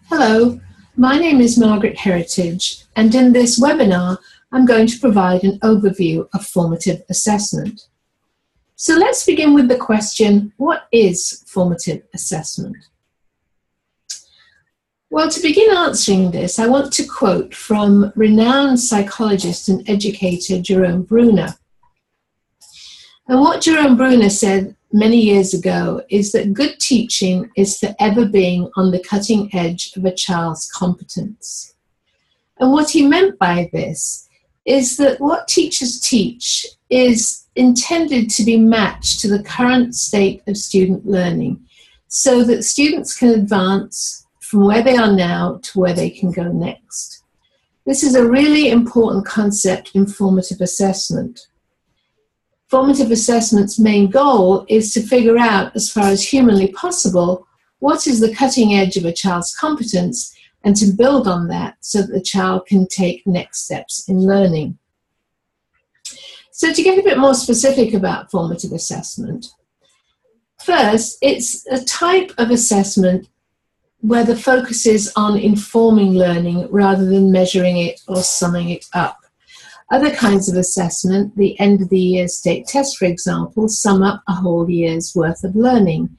Hello, my name is Margaret Heritage, and in this webinar, I'm going to provide an overview of formative assessment. So let's begin with the question, what is formative assessment? Well, to begin answering this, I want to quote from renowned psychologist and educator Jerome Bruner. And what Jerome Bruner said many years ago is that good teaching is forever being on the cutting edge of a child's competence. And what he meant by this is that what teachers teach is intended to be matched to the current state of student learning so that students can advance from where they are now to where they can go next. This is a really important concept in formative assessment. Formative assessment's main goal is to figure out, as far as humanly possible, what is the cutting edge of a child's competence and to build on that so that the child can take next steps in learning. So to get a bit more specific about formative assessment, first, it's a type of assessment where the focus is on informing learning rather than measuring it or summing it up. Other kinds of assessment, the end of the year state test, for example, sum up a whole year's worth of learning.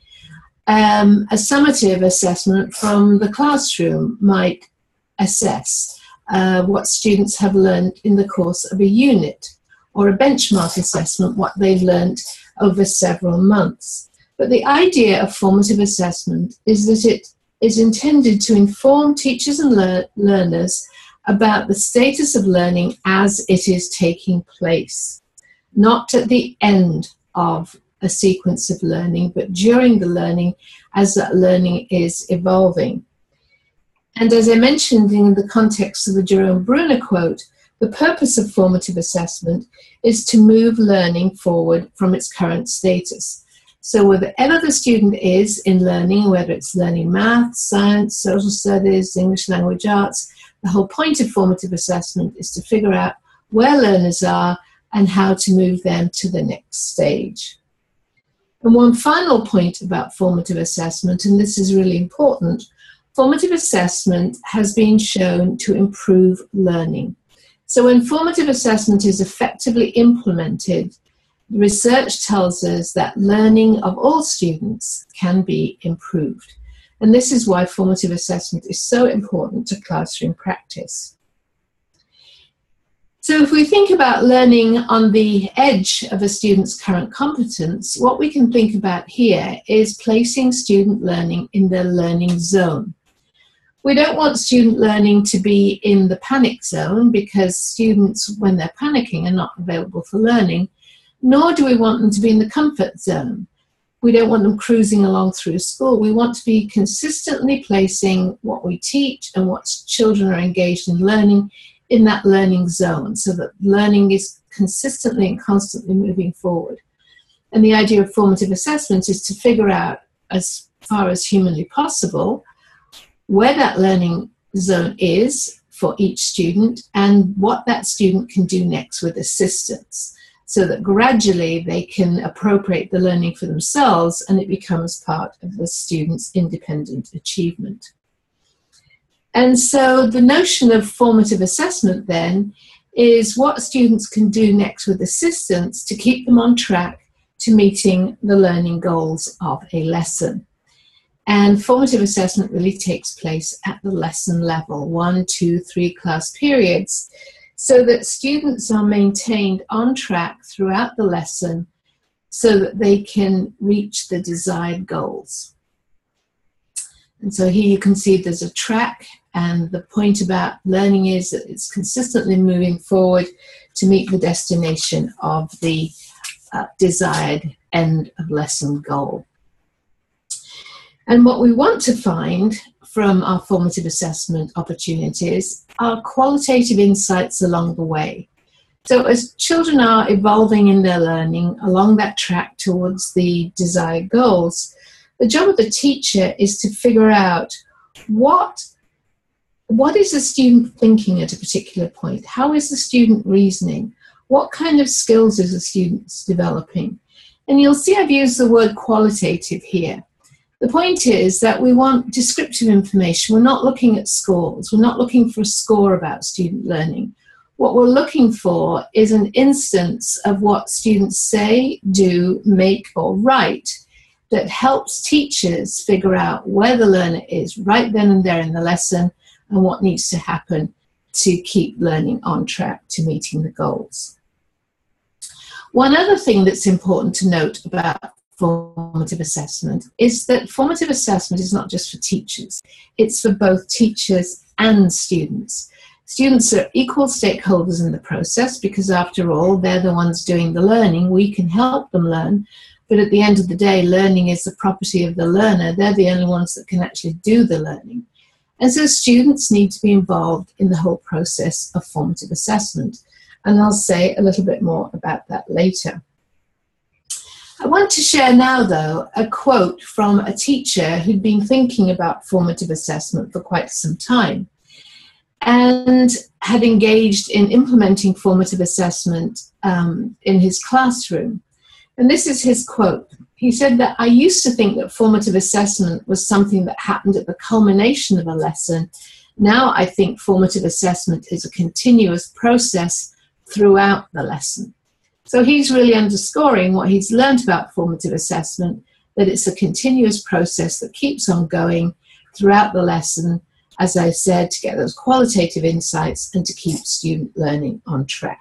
A summative assessment from the classroom might assess what students have learned in the course of a unit, or a benchmark assessment, what they've learned over several months. But the idea of formative assessment is that it is intended to inform teachers and learners about the status of learning as it is taking place, not at the end of a sequence of learning, but during the learning as that learning is evolving. And as I mentioned in the context of the Jerome Bruner quote, the purpose of formative assessment is to move learning forward from its current status. So wherever the student is in learning, whether it's learning math, science, social studies, English language arts, the whole point of formative assessment is to figure out where learners are and how to move them to the next stage. And one final point about formative assessment, and this is really important, formative assessment has been shown to improve learning. So when formative assessment is effectively implemented, research tells us that learning of all students can be improved. And this is why formative assessment is so important to classroom practice. So if we think about learning on the edge of a student's current competence, what we can think about here is placing student learning in their learning zone. We don't want student learning to be in the panic zone because students, when they're panicking, are not available for learning, nor do we want them to be in the comfort zone. We don't want them cruising along through school. We want to be consistently placing what we teach and what children are engaged in learning in that learning zone so that learning is consistently and constantly moving forward. And the idea of formative assessment is to figure out, as far as humanly possible, where that learning zone is for each student and what that student can do next with assistance, so that gradually they can appropriate the learning for themselves and it becomes part of the student's independent achievement. And so the notion of formative assessment then is what students can do next with assistance to keep them on track to meeting the learning goals of a lesson. And formative assessment really takes place at the lesson level, 1, 2, 3 class periods, so that students are maintained on track throughout the lesson so that they can reach the desired goals. And so here you can see there's a track, and the point about learning is that it's consistently moving forward to meet the destination of the desired end of lesson goal. And what we want to find from our formative assessment opportunities are qualitative insights along the way. So as children are evolving in their learning along that track towards the desired goals, the job of the teacher is to figure out what is the student thinking at a particular point? How is the student reasoning? What kind of skills is the student developing? And you'll see I've used the word qualitative here. The point is that we want descriptive information. We're not looking at scores. We're not looking for a score about student learning. What we're looking for is an instance of what students say, do, make, or write that helps teachers figure out where the learner is right then and there in the lesson and what needs to happen to keep learning on track to meeting the goals. One other thing that's important to note about formative assessment is that formative assessment is not just for teachers. It's for both teachers and students. Students are equal stakeholders in the process because, after all, they're the ones doing the learning. We can help them learn, but at the end of the day, learning is the property of the learner. They're the only ones that can actually do the learning. And so students need to be involved in the whole process of formative assessment. And I'll say a little bit more about that later. I want to share now, though, a quote from a teacher who'd been thinking about formative assessment for quite some time and had engaged in implementing formative assessment in his classroom. And this is his quote. He said that, "I used to think that formative assessment was something that happened at the culmination of a lesson. Now I think formative assessment is a continuous process throughout the lesson." So he's really underscoring what he's learned about formative assessment, that it's a continuous process that keeps on going throughout the lesson, as I said, to get those qualitative insights and to keep student learning on track.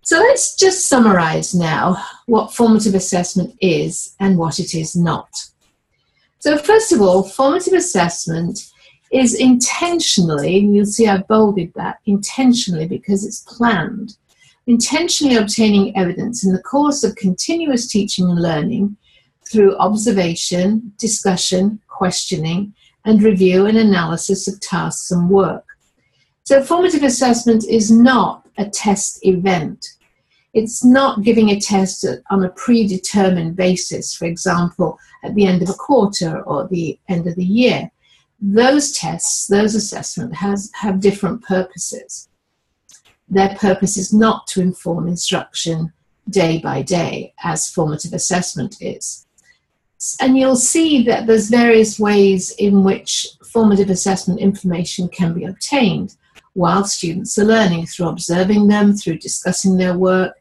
So let's just summarize now what formative assessment is and what it is not. So first of all, formative assessment is intentionally, and you'll see I've bolded that, intentionally, because it's planned, intentionally obtaining evidence in the course of continuous teaching and learning through observation, discussion, questioning, and review and analysis of tasks and work. So formative assessment is not a test event. It's not giving a test on a predetermined basis, for example, at the end of a quarter or the end of the year. Those tests, those assessments have different purposes. Their purpose is not to inform instruction day by day, as formative assessment is. And you'll see that there's various ways in which formative assessment information can be obtained while students are learning, through observing them, through discussing their work,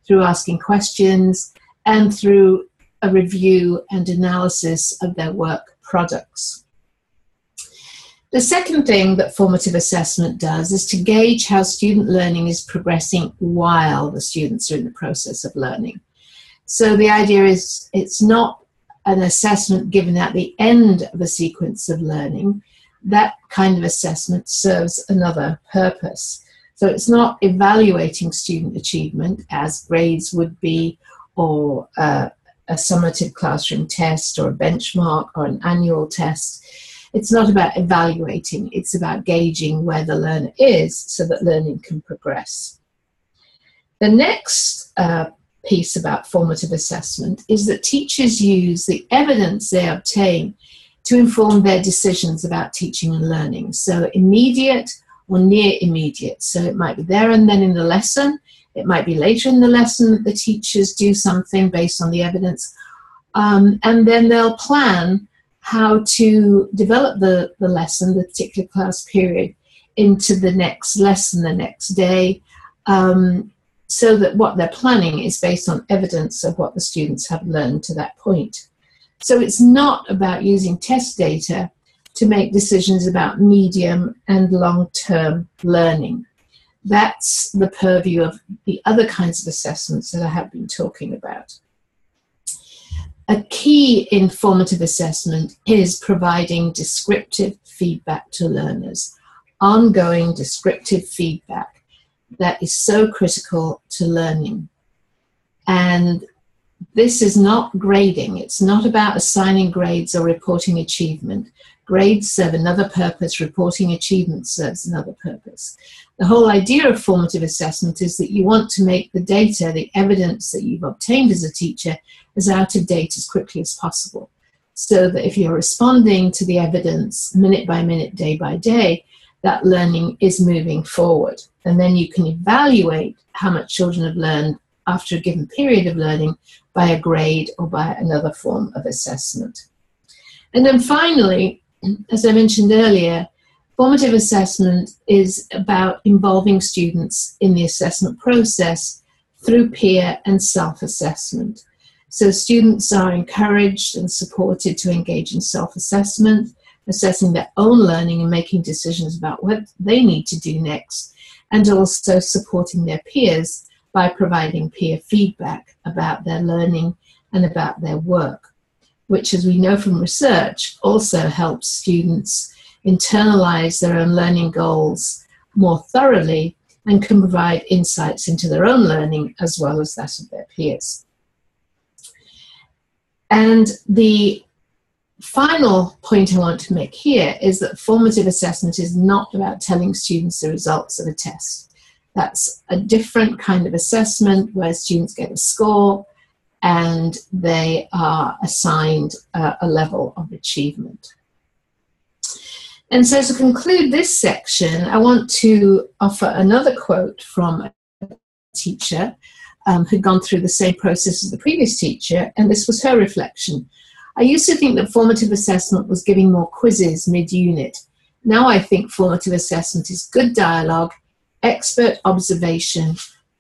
through asking questions, and through a review and analysis of their work products. The second thing that formative assessment does is to gauge how student learning is progressing while the students are in the process of learning. So the idea is it's not an assessment given at the end of a sequence of learning. That kind of assessment serves another purpose. So it's not evaluating student achievement as grades would be, or a summative classroom test, or a benchmark, or an annual test. It's not about evaluating, it's about gauging where the learner is so that learning can progress. The next piece about formative assessment is that teachers use the evidence they obtain to inform their decisions about teaching and learning. So immediate or near immediate. So it might be there and then in the lesson. It might be later in the lesson that the teachers do something based on the evidence. And then they'll plan how to develop the lesson, the particular class period, into the next lesson the next day, so that what they're planning is based on evidence of what the students have learned to that point. So it's not about using test data to make decisions about medium and long-term learning. That's the purview of the other kinds of assessments that I have been talking about. A key in formative assessment is providing descriptive feedback to learners, ongoing descriptive feedback that is so critical to learning. And this is not grading. It's not about assigning grades or reporting achievement. Grades serve another purpose, reporting achievement serves another purpose. The whole idea of formative assessment is that you want to make the data, the evidence that you've obtained as a teacher, as out of date as quickly as possible. So that if you're responding to the evidence minute by minute, day by day, that learning is moving forward. And then you can evaluate how much children have learned after a given period of learning by a grade or by another form of assessment. And then finally, as I mentioned earlier, formative assessment is about involving students in the assessment process through peer and self-assessment. So students are encouraged and supported to engage in self-assessment, assessing their own learning and making decisions about what they need to do next, and also supporting their peers by providing peer feedback about their learning and about their work, which, as we know from research, also helps students internalize their own learning goals more thoroughly and can provide insights into their own learning as well as that of their peers. And the final point I want to make here is that formative assessment is not about telling students the results of a test. That's a different kind of assessment where students get a score and they are assigned a level of achievement. And so to conclude this section, I want to offer another quote from a teacher who'd gone through the same process as the previous teacher, and this was her reflection. I used to think that formative assessment was giving more quizzes mid-unit. Now I think formative assessment is good dialogue, expert observation,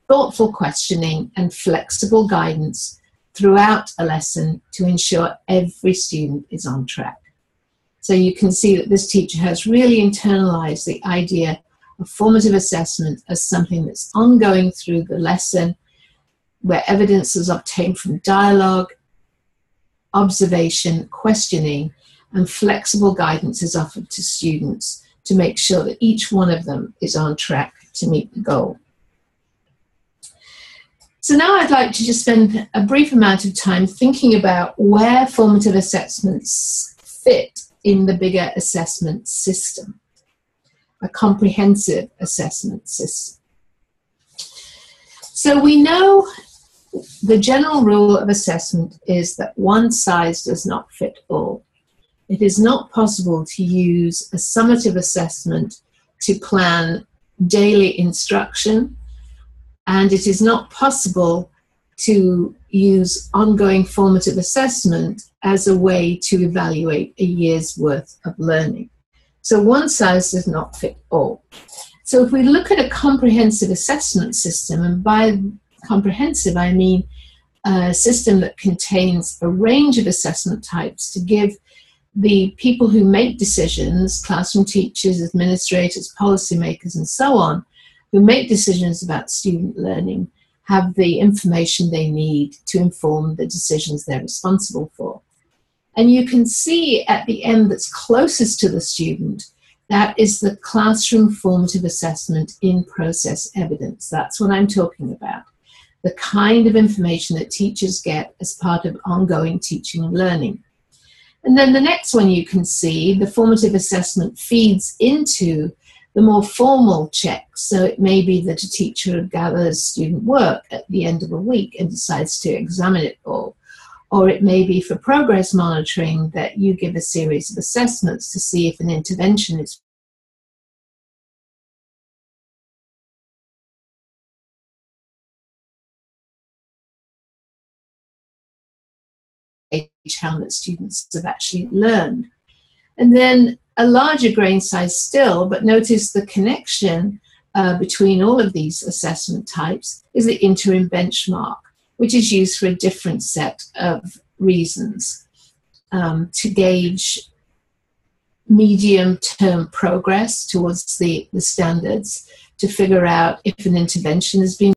thoughtful questioning, and flexible guidance throughout a lesson to ensure every student is on track. So you can see that this teacher has really internalized the idea of formative assessment as something that's ongoing through the lesson, where evidence is obtained from dialogue, observation, questioning, and flexible guidance is offered to students to make sure that each one of them is on track to meet the goal. So now I'd like to just spend a brief amount of time thinking about where formative assessments fit in the bigger assessment system, a comprehensive assessment system. So we know the general rule of assessment is that one size does not fit all. It is not possible to use a summative assessment to plan daily instruction, and it is not possible to use ongoing formative assessment as a way to evaluate a year's worth of learning. So one size does not fit all. So if we look at a comprehensive assessment system, and by comprehensive I mean a system that contains a range of assessment types to give the people who make decisions, classroom teachers, administrators, policymakers, and so on, who make decisions about student learning, have the information they need to inform the decisions they're responsible for. And you can see at the end that's closest to the student, that is the classroom formative assessment in process evidence. That's what I'm talking about. The kind of information that teachers get as part of ongoing teaching and learning. And then the next one you can see, the formative assessment feeds into the more formal checks. So it may be that a teacher gathers student work at the end of a week and decides to examine it all. Or it may be for progress monitoring that you give a series of assessments to see if an intervention is how that students have actually learned. And then a larger grain size still, but notice the connection between all of these assessment types is the interim benchmark, which is used for a different set of reasons to gauge medium-term progress towards the standards, to figure out if an intervention has been